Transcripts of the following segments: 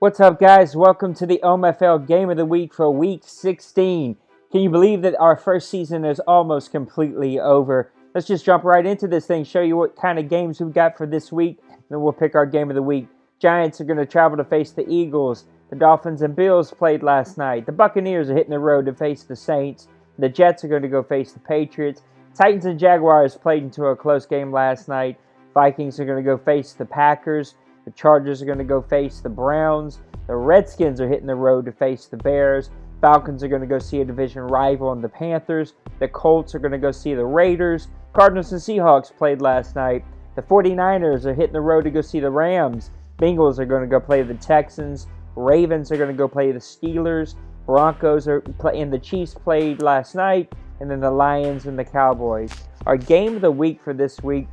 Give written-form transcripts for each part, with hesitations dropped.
What's up, guys? Welcome to the OMFL Game of the Week for Week 16. Can you believe that our first season is almost completely over? Let's just jump right into this thing, show you what kind of games we've got for this week, and then we'll pick our Game of the Week. Giants are going to travel to face the Eagles. The Dolphins and Bills played last night. The Buccaneers are hitting the road to face the Saints. The Jets are going to go face the Patriots. Titans and Jaguars played into a close game last night. Vikings are going to go face the Packers. The Chargers are going to go face the Browns. The Redskins are hitting the road to face the Bears. Falcons are going to go see a division rival in the Panthers. The Colts are going to go see the Raiders. Cardinals and Seahawks played last night. The 49ers are hitting the road to go see the Rams. Bengals are going to go play the Texans. Ravens are going to go play the Steelers. Broncos are playing. The Chiefs played last night. And then the Lions and the Cowboys. Our game of the week for this week,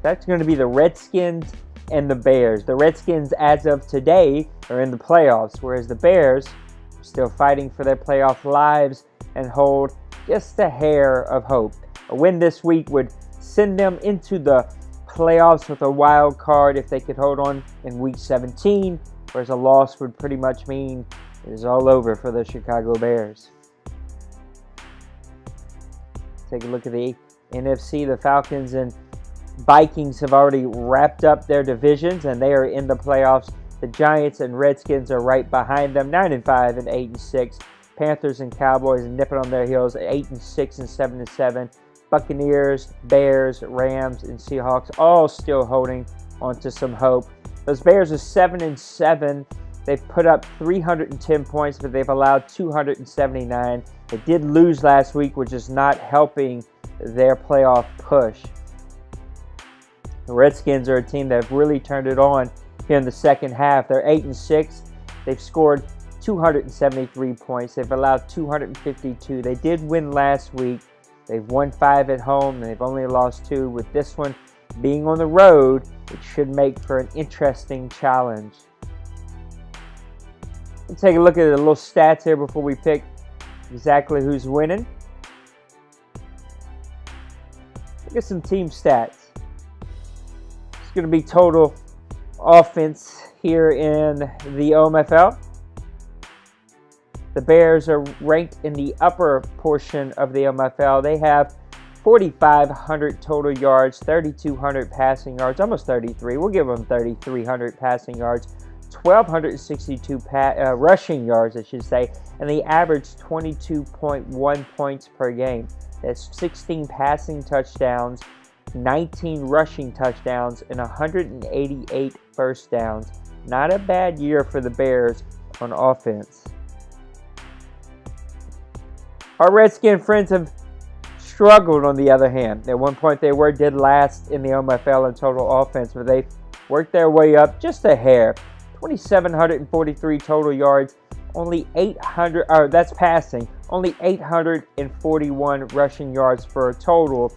that's going to be the Redskins and the Bears. The Redskins, as of today, are in the playoffs, whereas the Bears are still fighting for their playoff lives and hold just a hair of hope. A win this week would send them into the playoffs with a wild card if they could hold on in Week 17, whereas a loss would pretty much mean it is all over for the Chicago Bears. Take a look at the NFC. The Falcons and Vikings have already wrapped up their divisions, and they are in the playoffs. The Giants and Redskins are right behind them, 9-5 and 8-6. Panthers and Cowboys nipping on their heels, 8-6 and 7-7. Buccaneers, Bears, Rams, and Seahawks all still holding on to some hope. Those Bears are 7-7. They've put up 310 points, but they've allowed 279. They did lose last week, which is not helping their playoff push. The Redskins are a team that have really turned it on here in the second half. They're 8-6. They've scored 273 points. They've allowed 252. They did win last week. They've won 5 at home, and they've only lost 2. With this one being on the road, it should make for an interesting challenge. Let's take a look at the little stats here before we pick exactly who's winning. Look at some team stats. Going to be total offense here in the OMFL. The Bears are ranked in the upper portion of the OMFL. They have 4,500 total yards, 3,200 passing yards, almost 33. We'll give them 3,300 passing yards, 1,262 rushing yards, I should say, and they average 22.1 points per game. That's 16 passing touchdowns, 19 rushing touchdowns, and 188 first downs. Not a bad year for the Bears on offense. Our Redskin friends have struggled on the other hand. At one point they were dead last in the OMFL in total offense, but they worked their way up just a hair. 2,743 total yards, only 800, that's passing, only 841 rushing yards for a total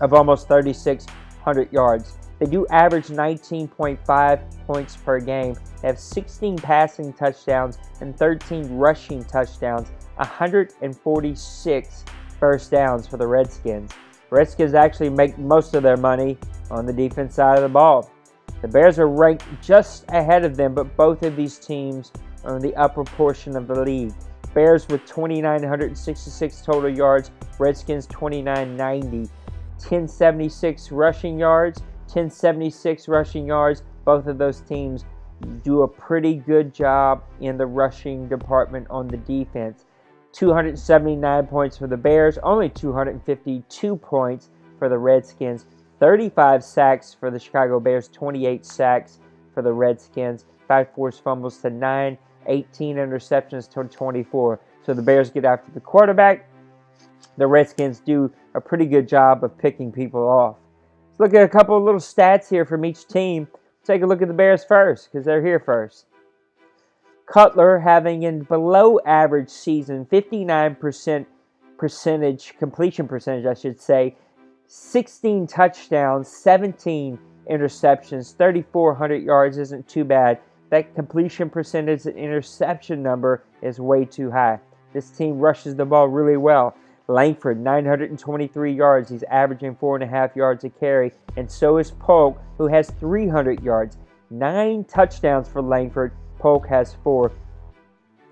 of almost 3,600 yards. They do average 19.5 points per game. They have 16 passing touchdowns and 13 rushing touchdowns, 146 first downs for the Redskins. Redskins actually make most of their money on the defense side of the ball. The Bears are ranked just ahead of them, but both of these teams are in the upper portion of the league. Bears with 2,966 total yards, Redskins 2,990. 1076 rushing yards, 1076 rushing yards. Both of those teams do a pretty good job in the rushing department on the defense. 279 points for the Bears, only 252 points for the Redskins. 35 sacks for the Chicago Bears, 28 sacks for the Redskins. 5 forced fumbles to 9, 18 interceptions to 24. So the Bears get after the quarterback. The Redskins do a pretty good job of picking people off. Let's look at a couple of little stats here from each team. Take a look at the Bears first, because they're here first. Cutler having a below average season, 59% completion percentage, I should say. 16 touchdowns, 17 interceptions, 3,400 yards isn't too bad. That completion percentage and interception number is way too high. This team rushes the ball really well. Langford, 923 yards. He's averaging 4.5 yards a carry. And so is Polk, who has 300 yards. 9 touchdowns for Langford. Polk has 4.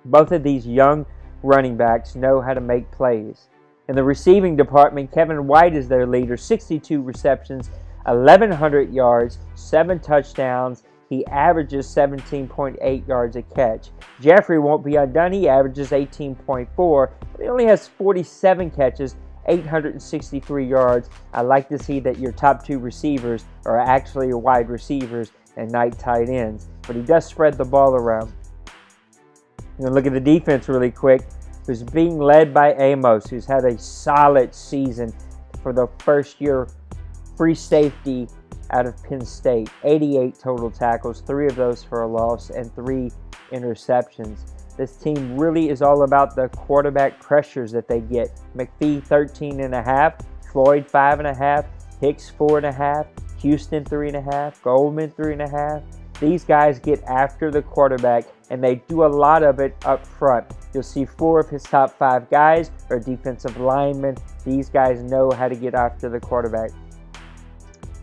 Both of these young running backs know how to make plays. In the receiving department, Kevin White is their leader, 62 receptions, 1,100 yards, 7 touchdowns. He averages 17.8 yards a catch. Jeffrey won't be undone. He averages 18.4, but he only has 47 catches, 863 yards. I like to see that your top 2 receivers are actually wide receivers and not tight ends, but he does spread the ball around. You're going to look at the defense really quick, who's being led by Amos, who's had a solid season for the first year free safety out of Penn State. 88 total tackles, 3 of those for a loss, and 3 interceptions. This team really is all about the quarterback pressures that they get. McPhee 13.5, Floyd 5.5, Hicks 4.5, Houston 3.5, Goldman 3.5. These guys get after the quarterback, and they do a lot of it up front. You'll see 4 of his top 5 guys are defensive linemen. These guys know how to get after the quarterback.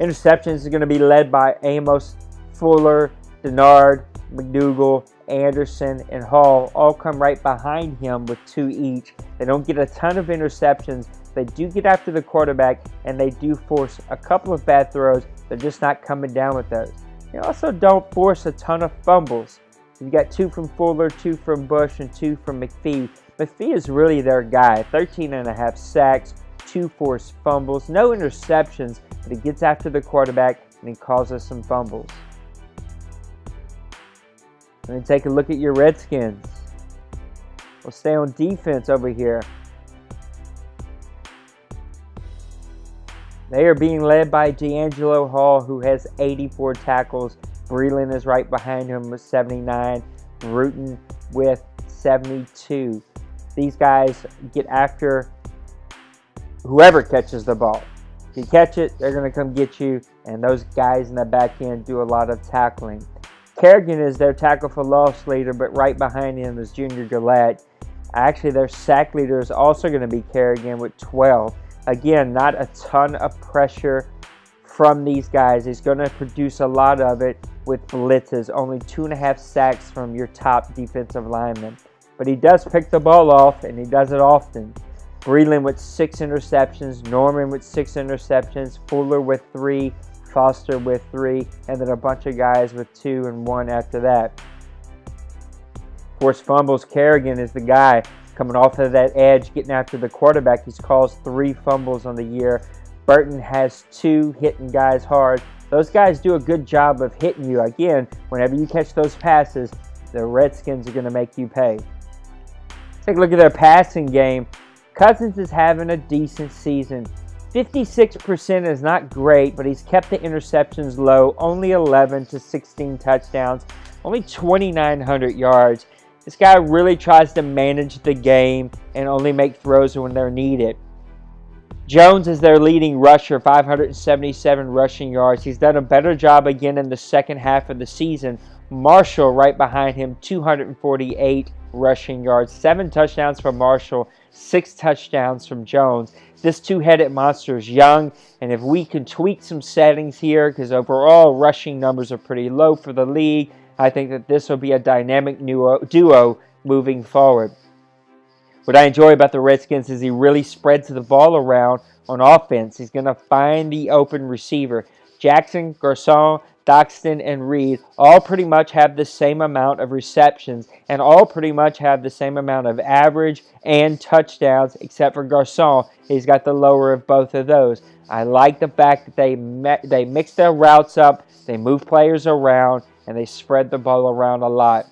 Interceptions is going to be led by Amos, Fuller, Denard, McDougal, Anderson, and Hall. All come right behind him with 2 each. They don't get a ton of interceptions. They do get after the quarterback, and they do force a couple of bad throws. They're just not coming down with those. They also don't force a ton of fumbles. You got 2 from Fuller, 2 from Bush, and 2 from McPhee. McPhee is really their guy. 13.5 sacks, 2 forced fumbles, no interceptions, but he gets after the quarterback and he causes some fumbles. Let me take a look at your Redskins. We'll stay on defense over here. They are being led by D'Angelo Hall, who has 84 tackles. Breland is right behind him with 79. Bruton with 72. These guys get after whoever catches the ball. If you catch it, they're going to come get you, and those guys in the back end do a lot of tackling. Kerrigan is their tackle for loss leader, but right behind him is Junior Gillette. Actually, their sack leader is also going to be Kerrigan with 12. Again, not a ton of pressure from these guys. He's going to produce a lot of it with blitzes. Only 2.5 sacks from your top defensive lineman. But he does pick the ball off, and he does it often. Breland with 6 interceptions, Norman with 6 interceptions, Fuller with 3, Foster with 3, and then a bunch of guys with 2 and 1 after that. Forced fumbles, Kerrigan is the guy coming off of that edge, getting after the quarterback. He's caused 3 fumbles on the year. Burton has 2, hitting guys hard. Those guys do a good job of hitting you. Again, whenever you catch those passes, the Redskins are going to make you pay. Take a look at their passing game. Cousins is having a decent season. 56% is not great, but he's kept the interceptions low. Only 11 to 16 touchdowns. Only 2,900 yards. This guy really tries to manage the game and only make throws when they're needed. Jones is their leading rusher, 577 rushing yards. He's done a better job again in the second half of the season. Marshall right behind him, 248 rushing yards. 7 touchdowns from Marshall, 6 touchdowns from Jones. This two-headed monster is young, and if we can tweak some settings here, because overall rushing numbers are pretty low for the league, I think that this will be a dynamic duo moving forward. What I enjoy about the Redskins is he really spreads the ball around on offense. He's going to find the open receiver. Jackson, Garcon, Doxton, and Reed all pretty much have the same amount of receptions and all pretty much have the same amount of average and touchdowns, except for Garcon. He's got the lower of both of those. I like the fact that they mix their routes up, they move players around, and they spread the ball around a lot.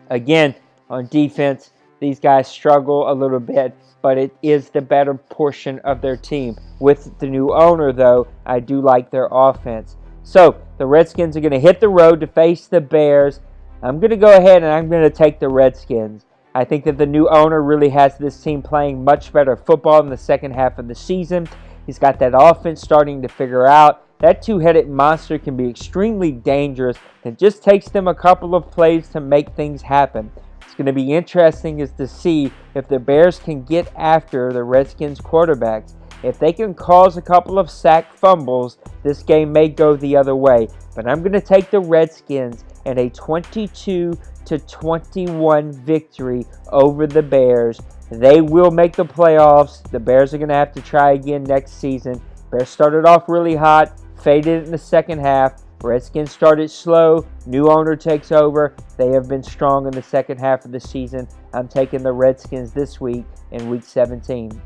Again, on defense, these guys struggle a little bit, but it is the better portion of their team. With the new owner, though, I do like their offense. So, the Redskins are going to hit the road to face the Bears. I'm going to go ahead and I'm going to take the Redskins. I think that the new owner really has this team playing much better football in the second half of the season. He's got that offense starting to figure out. That two-headed monster can be extremely dangerous. It just takes them a couple of plays to make things happen. What's going to be interesting is to see if the Bears can get after the Redskins quarterbacks. If they can cause a couple of sack fumbles, this game may go the other way. but I'm going to take the Redskins and a 22-21 victory over the Bears. They will make the playoffs. The Bears are going to have to try again next season. Bears started off really hot, faded in the second half. Redskins started slow. New owner takes over. They have been strong in the second half of the season. I'm taking the Redskins this week in week 16.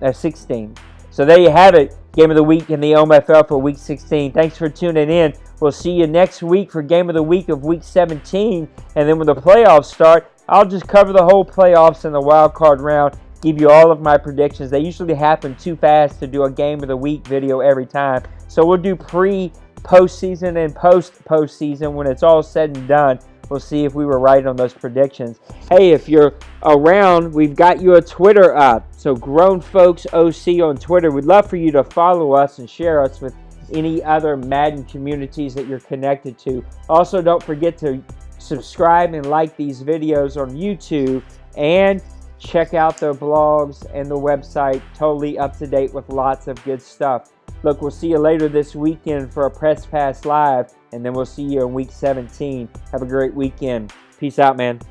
So there you have it. Game of the week in the OMFL for week 16. Thanks for tuning in. We'll see you next week for game of the week of week 17. And then when the playoffs start, I'll just cover the whole playoffs and the wild card round. Give you all of my predictions. They usually happen too fast to do a game of the week video every time. So we'll do pre-postseason and post-postseason when it's all said and done. We'll see if we were right on those predictions. Hey, if you're around, we've got you a Twitter up. So Grown Folks OC on Twitter. We'd love for you to follow us and share us with any other Madden communities that you're connected to. Also, don't forget to subscribe and like these videos on YouTube, and check out their blogs and the website. Totally up to date with lots of good stuff. Look, we'll see you later this weekend for a Press Pass Live, and then we'll see you in week 17. Have a great weekend. Peace out, man.